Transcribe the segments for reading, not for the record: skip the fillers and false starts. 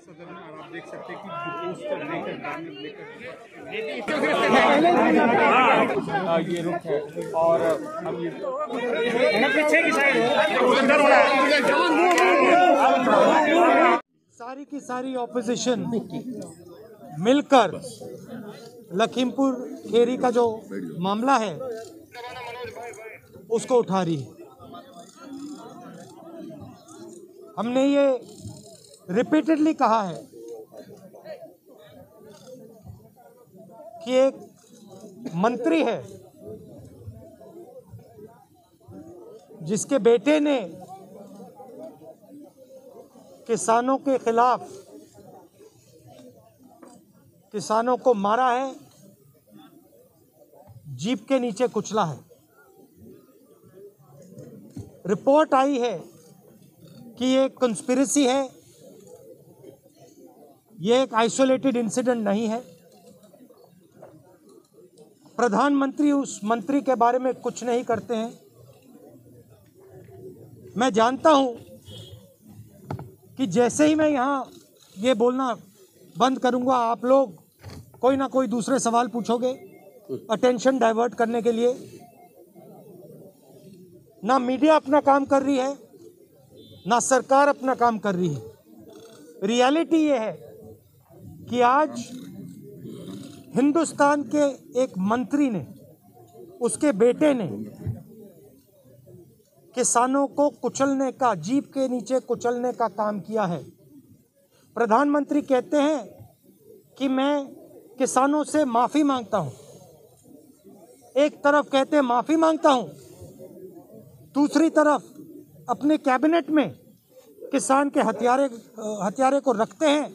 सदन में और आप देख सकते हैं कि पोस्टर लेकर ये रुक है और अब ये पीछे की साइड सारी की सारी ऑपोजिशन मिलकर लखीमपुर खेरी का जो मामला है उसको उठा रही है। हमने ये रिपीटेडली कहा है कि एक मंत्री है जिसके बेटे ने किसानों के खिलाफ किसानों को मारा है, जीप के नीचे कुचला है। रिपोर्ट आई है कि ये कंस्पिरेसी है, ये एक आइसोलेटेड इंसिडेंट नहीं है। प्रधानमंत्री उस मंत्री के बारे में कुछ नहीं करते हैं। मैं जानता हूं कि जैसे ही मैं यहाँ ये बोलना बंद करूंगा, आप लोग कोई ना कोई दूसरे सवाल पूछोगे अटेंशन डाइवर्ट करने के लिए। ना मीडिया अपना काम कर रही है, ना सरकार अपना काम कर रही है। रियलिटी ये है कि आज हिंदुस्तान के एक मंत्री ने, उसके बेटे ने किसानों को कुचलने का, जीप के नीचे कुचलने का काम किया है। प्रधानमंत्री कहते हैं कि मैं किसानों से माफी मांगता हूं। एक तरफ कहते हैं माफी मांगता हूं, दूसरी तरफ अपने कैबिनेट में किसान के हथियारे को रखते हैं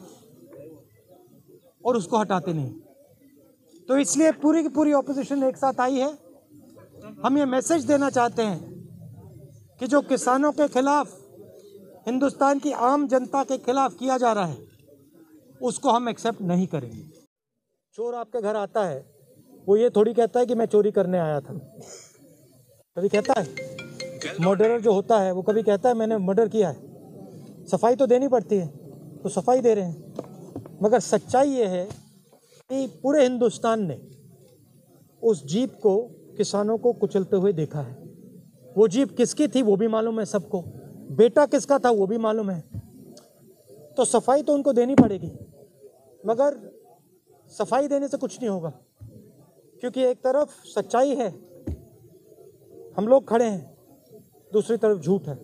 और उसको हटाते नहीं। तो इसलिए पूरी की पूरी ऑपोजिशन एक साथ आई है। हम ये मैसेज देना चाहते हैं कि जो किसानों के खिलाफ, हिंदुस्तान की आम जनता के खिलाफ किया जा रहा है, उसको हम एक्सेप्ट नहीं करेंगे। चोर आपके घर आता है, वो ये थोड़ी कहता है कि मैं चोरी करने आया था। कभी कहता है? मर्डरर जो होता है वो कभी कहता है मैंने मर्डर किया है? सफाई तो देनी पड़ती है, तो सफाई दे रहे हैं। मगर सच्चाई ये है कि पूरे हिंदुस्तान ने उस जीप को, किसानों को कुचलते हुए देखा है। वो जीप किसकी थी वो भी मालूम है सबको, बेटा किसका था वो भी मालूम है। तो सफाई तो उनको देनी पड़ेगी, मगर सफाई देने से कुछ नहीं होगा, क्योंकि एक तरफ सच्चाई है, हम लोग खड़े हैं, दूसरी तरफ झूठ है।